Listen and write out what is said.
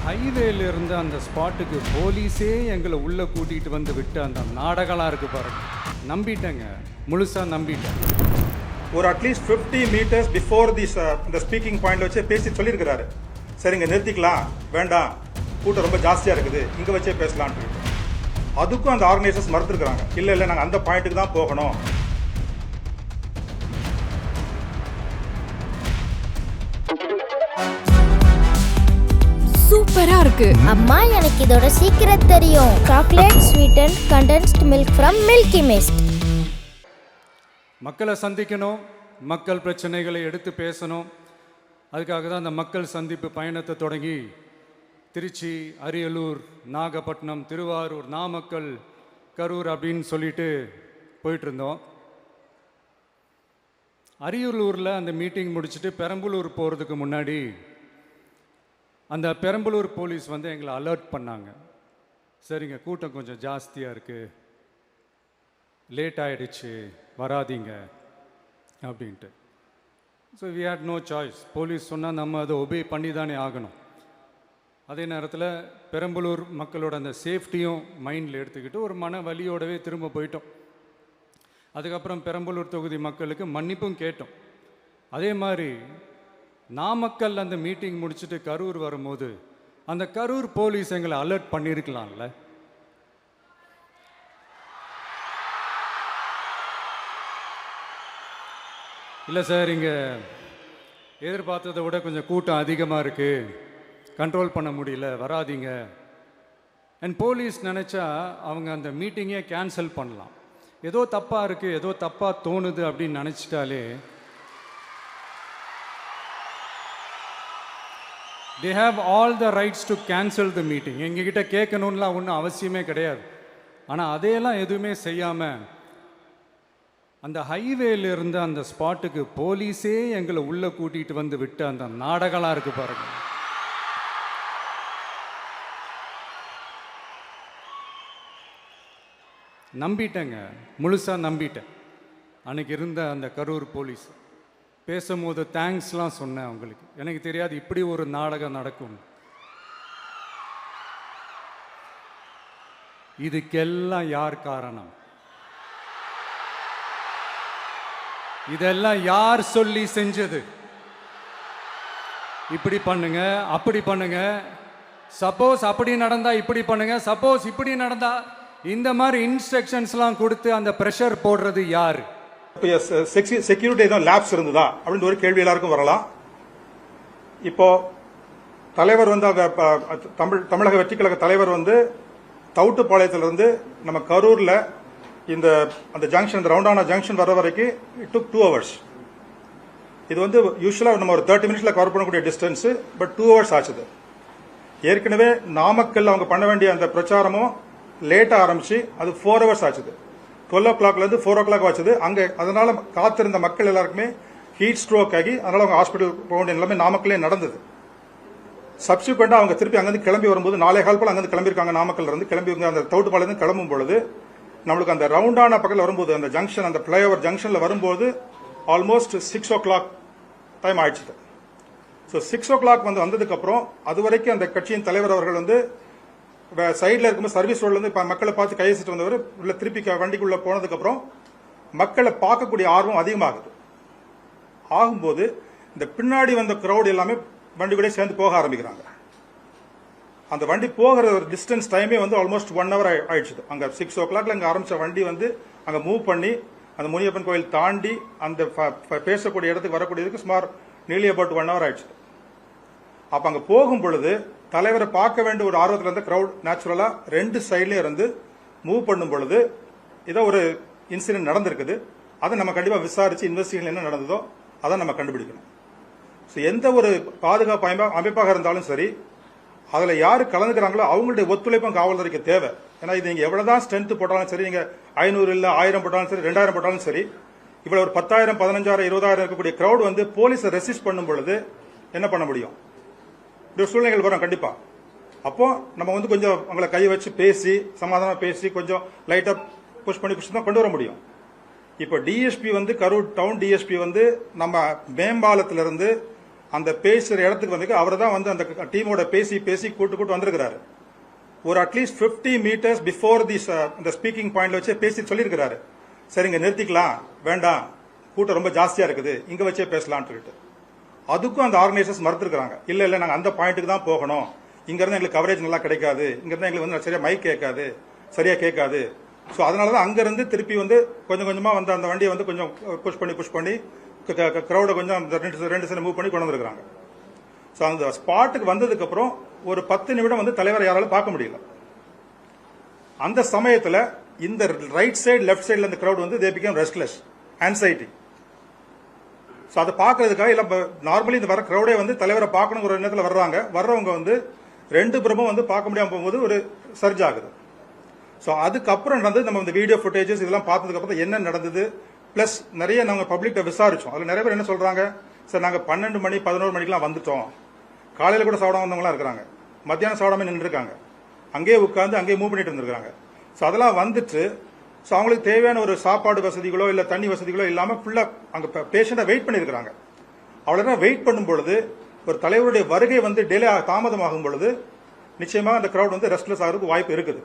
ஹைவேல இருந்து அந்த ஸ்பாட்டுக்கு போலீஸே எங்களை உள்ள கூட்டிட்டு வந்து விட்டு அந்த நாடகம்லாம் இருக்கு பாருங்க. நம்பிட்டேங்க, முழுசா நம்பிட்டேன். ஒரு அட்லீஸ்ட் 50 மீட்டர்ஸ் பிஃபோர் இந்த ஸ்பீக்கிங் பாயிண்ட்ல வச்சு பேசி சொல்லியிருக்கிறாரு. சரிங்க, நிறுத்திக்கலாம், வேண்டாம், கூட்டம் ரொம்ப ஜாஸ்தியாக இருக்குது, இங்கே வச்சே பேசலான்ட்டு. அதுக்கும் அந்த ஆர்கனைசர்ஸ் மறுத்துருக்குறாங்க. இல்லை இல்லை, நாங்கள் அந்த பாயிண்ட்டுக்கு தான் போகணும். சூப்பரா இருக்கு அம்மா, எனக்கு இதோட சீக்கிரம் தெரியும். Chocolate sweetened condensed milk from Milky Mist. மக்களை சந்திக்கணும், மக்கள் பிரச்சனைகளை எடுத்து பேசணும். அதுக்காக தான் அந்த மக்கள் சந்திப்பு பயணத்தை தொடங்கி திருச்சி, அரியலூர், நாகப்பட்டினம், திருவாரூர், நாமக்கல், கரூர் அப்படின்னு சொல்லிட்டு போயிட்டு இருந்தோம். அரியலூரில் அந்த மீட்டிங் முடிச்சுட்டு பெரம்பலூர் போகிறதுக்கு முன்னாடி அந்த பெரம்பலூர் போலீஸ் வந்து எங்களை அலர்ட் பண்ணாங்க. சரிங்க, கூட்டம் கொஞ்சம் ஜாஸ்தியாக இருக்குது, லேட் ஆகிடுச்சு, வராதிங்க அப்படின்ட்டு. So we had no choice. Police சொன்னால் நம்ம அதை ஒபே பண்ணி தானே ஆகணும். அதே நேரத்தில் பெரம்பலூர் மக்களோட அந்த சேஃப்டியும் மைண்டில் எடுத்துக்கிட்டு ஒரு மன வலியோடவே திரும்ப போயிட்டோம். அதுக்கப்புறம் பெரம்பலூர் தொகுதி மக்களுக்கு மன்னிப்பும் கேட்டோம். அதே மாதிரி நாமக்கல் அந்த மீட்டிங் முடிச்சுட்டு கரூர் வரும்போது அந்த கரூர் போலீஸ் எங்களை அலர்ட் பண்ணியிருக்கலாம்ல. இல்லை சார், இங்கே எதிர்பார்த்ததை விட கொஞ்சம் கூட்டம் அதிகமாக இருக்குது, கண்ட்ரோல் பண்ண முடியல, வராதிங்க. அண்ட் போலீஸ் நினச்சா அவங்க அந்த மீட்டிங்கே கேன்சல் பண்ணலாம். ஏதோ தப்பாக இருக்குது, ஏதோ தப்பாக தோணுது அப்படின்னு நினச்சிட்டாலே they have all the rights to cancel the meeting. எங்ககிட்ட கேட்கணும்லாம் ஒன்றும் அவசியமே கிடையாது. ஆனால் அதையெல்லாம் எதுவுமே செய்யாமல் அந்த ஹைவேல இருந்து அந்த ஸ்பாட்டுக்கு போலீஸே எங்களை உள்ளே கூட்டிகிட்டு வந்து விட்டு அந்த நாடகம்லாம் இருக்கு பாருங்க. நம்பிட்டேங்க, முழுசாக நம்பிட்டேன். அன்னைக்கு இருந்த அந்த கரூர் போலீஸ் பேசும்போது தேங்க்ஸ்லாம் சொன்னேன் அவங்களுக்கு. எனக்கு தெரியாது இப்படி ஒரு நாடகம் நடக்கும். இதுக்கெல்லாம் யார் காரணம்? இதெல்லாம் யார் சொல்லி செஞ்சது? இப்படி பண்ணுங்க, அப்படி பண்ணுங்க, சப்போஸ் அப்படி நடந்தா இப்படி பண்ணுங்க, சப்போஸ் இப்படி நடந்தா இந்த மாதிரி இன்ஸ்ட்ரக்ஷன்ஸ்லாம் கொடுத்து அந்த ப்ரெஷர் போடுறது யாரு? செக்யூரிட்டி எதுவும் லேப்ஸ் இருந்ததா அப்படின்னு ஒரு கேள்வி எல்லாருக்கும் வரலாம். இப்போ தலைவர் வந்து தமிழக வெற்றி கழக தலைவர் வந்து தவுட்டுப்பாளையத்திலிருந்து நம்ம கரூர்ல அந்த ஜங்ஷன், ரவுண்டான ஜங்ஷன் வர வரைக்கும் இட் டுக் 2 hours. இது வந்து யூஸ்வலா நம்ம ஒரு 30 minutesல கவர் பண்ணக்கூடிய டிஸ்டன்ஸ், பட் 2 hours ஆச்சுது. ஏற்கனவே நாமக்கல் அவங்க பண்ண வேண்டிய அந்த பிரச்சாரமும் லேட்டா ஆரம்பிச்சு அது 4 hours ஆச்சுது. 12 o'clock இருந்து 4 o'clock வச்சது. அங்கே அதனால காத்திருந்த மக்கள் எல்லாருக்குமே ஹீட் ஸ்ட்ரோக் ஆகி அதனால அவங்க ஹாஸ்பிட்டல் போக வேண்டிய நிலைமை நாமக்கல்லே நடந்தது. சப்சிக்வெண்டா அவங்க திருப்பி அங்கிருந்து கிளம்பி வரும்போது 4:15 போல அங்கிருந்து கிளம்பியிருக்காங்க. நாமக்கல்ல இருந்து கிளம்பி அந்த தவுட்டுப்பாளையிலிருந்து கிளம்பும் பொழுது நம்மளுக்கு அந்த ரவுண்டான பக்கத்தில் வரும்போது அந்த ஜங்ஷன், அந்த பிளைஓவர் ஜங்ஷன்ல வரும்போது ஆல்மோஸ்ட் 6 o'clock டைம் ஆயிடுச்சு. ஸோ 6 o'clock வந்ததுக்கு அப்புறம் அது வரைக்கும் அந்த கட்சியின் தலைவர் அவர்கள் வந்து சைட்ல இருக்கும்போது சர்வீஸ் ரோட்ல இருந்து மக்களை பார்த்து கையசிட்டு வந்தவர் உள்ள திருப்பி வண்டிக்குள்ள போனதுக்கு அப்புறம் மக்களை பார்க்கக்கூடிய ஆர்வம் அதிகமாகுது. ஆகும்போது இந்த பின்னாடி வந்த கிரௌட் எல்லாமே வண்டி கூட சேர்ந்து போக ஆரம்பிக்கிறாங்க. அந்த வண்டி போகிற ஒரு டிஸ்டன்ஸ் டைமே வந்து ஆல்மோஸ்ட் 1 hour ஆயிடுச்சு. அங்க 6 o'clockல அங்க ஆரம்பிச்ச வண்டி வந்து அங்க மூவ் பண்ணி அந்த முனியப்பன் கோயில் தாண்டி அந்த பேசக்கூடிய இடத்துக்கு வரக்கூடியதுக்கு சுமார் நியர்லி அபவுட் 1 hour ஆயிடுச்சு. அப்ப அங்க போகும் பொழுது தலைவரை பார்க்க வேண்டிய ஒரு ஆர்வத்தில் இருந்த கிரௌட் நேச்சுரலா 2 சைட்லயும் இருந்து மூவ் பண்ணும் பொழுது ஏதோ ஒரு இன்சிடென்ட் நடந்திருக்குது. அதை நம்ம கண்டிப்பா விசாரிச்சு இன்வெஸ்டிகேஷன் என்ன நடந்ததோ அதை நம்ம கண்டுபிடிக்கணும். எந்த ஒரு பாதுகாப்பு அமைப்பாக இருந்தாலும் சரி, அதுல யாரு கலந்துக்கிறாங்களோ அவங்களுடைய ஒத்துழைப்பும் காவல்துறைக்கு தேவை. ஏன்னா இது நீங்க எவ்வளவுதான் ஸ்ட்ரென்த் போட்டாலும் சரி, நீங்க 500 இல்ல 1000 போட்டாலும் சரி, 2000 போட்டாலும் சரி, இவ்வளவு ஒரு 10,000 15,000 20,000 இருக்கக்கூடிய கிரௌட் வந்து போலீஸை ரெசிஸ்ட் பண்ணும் பொழுது என்ன பண்ண முடியும்? சூழ்நிலைகள் வரும் கண்டிப்பா. அப்போ நம்ம வந்து கொஞ்சம் அவங்களை கை வச்சு பேசி சமாதானமா பேசி கொஞ்சம் லைட்டா புஷ் பண்ணி தான் கொண்டு வர முடியும். இப்போ டிஎஸ்பி வந்து கரூர் டவுன் டிஎஸ்பி வந்து நம்ம மேம்பாலத்திலிருந்து அந்த பேசுற இடத்துக்கு வந்து அவர் தான் வந்து அந்த டீமோட பேசி கூட்டு வந்திருக்கிறாரு. ஒரு அட்லீஸ்ட் 50 மீட்டர்ஸ் பிஃபோர் இந்த ஸ்பீக்கிங் பாயிண்ட்ல வச்சு பேசி சொல்லியிருக்கிறாரு, சரிங்க நிறுத்திக்கலாம், வேண்டாம் கூட்டம் ரொம்ப ஜாஸ்தியா இருக்குது, இங்க வச்சே பேசலாம்னு சொல்லிட்டு. அதுக்கும் அந்த ஆர்கனைசர்ஸ் மறுத்திருக்காங்க. இல்ல நாங்க அந்த பாயிண்ட்டுக்கு தான் போகணும், இங்க இருந்து எங்களுக்கு கவரேஜ் நல்லா கிடைக்காது, இங்க இருந்து எங்களுக்கு வந்து சரியா மைக் கேட்காது, சரியா கேட்காது. ஸோ அதனாலதான் அங்க இருந்து திருப்பி வந்து கொஞ்சம் கொஞ்சமா வந்து அந்த வண்டியை வந்து கொஞ்சம் புஷ் பண்ணி கிரௌட கொஞ்சம் 2 செகண்ட் மூவ் பண்ணி கொண்டு வந்திருக்காங்க. ஸோ அந்த ஸ்பாட்டுக்கு வந்ததுக்கு அப்புறம் ஒரு 10 நிமிடம் வந்து தலைவரை யாராலும் பார்க்க முடியல. அந்த சமயத்துல இந்த ரைட் சைடு லெஃப்ட் சைடுல இந்த கிரௌட் வந்து they become restless, anxiety. So அதை பார்க்கறதுக்காக இல்ல நார்மலி இந்த வர கிரௌடே வந்து தலைவரை பார்க்கணுங்கிற எண்ணத்துல வர்றவங்க வந்து 2 புறமும் வந்து பார்க்க முடியாம போகும்போது ஒரு சர்ஜ் ஆகுது. ஸோ அதுக்கப்புறம் நடந்தது நம்ம இந்த வீடியோ ஃபுட்டேஜஸ் இதெல்லாம் பார்த்ததுக்கு அப்புறம் என்ன நடந்தது, பிளஸ் நிறைய நாங்கள் பப்ளிக்ட விசாரிச்சோம். அதில் நிறைய பேர் என்ன சொல்றாங்க, சார் நாங்கள் 12 மணி 11 மணிக்கெல்லாம் வந்துட்டோம், காலையில் கூட சாப்பிடாம வந்தவங்களாம் இருக்கிறாங்க, மத்தியானம் சாப்பிடாம நின்று இருக்காங்க, அங்கேயே உட்காந்து அங்கேயே மூவ் பண்ணிட்டு இருந்திருக்காங்க. ஸோ அதெல்லாம் வந்துட்டு ஸோ அவங்களுக்கு தேவையான ஒரு சாப்பாடு வசதிகளோ இல்லை தண்ணி வசதிகளோ இல்லாமல் ஃபுல்லாக அங்கே பேஷண்ட்டை வெயிட் பண்ணியிருக்கிறாங்க. அவ்வளோ வெயிட் பண்ணும் பொழுது ஒரு தலைவருடைய வருகை வந்து தாமதமாகும் பொழுது நிச்சயமாக அந்த கிரௌட் வந்து ரெஸ்ட்லெஸ் ஆகிறதுக்கு வாய்ப்பு இருக்குது.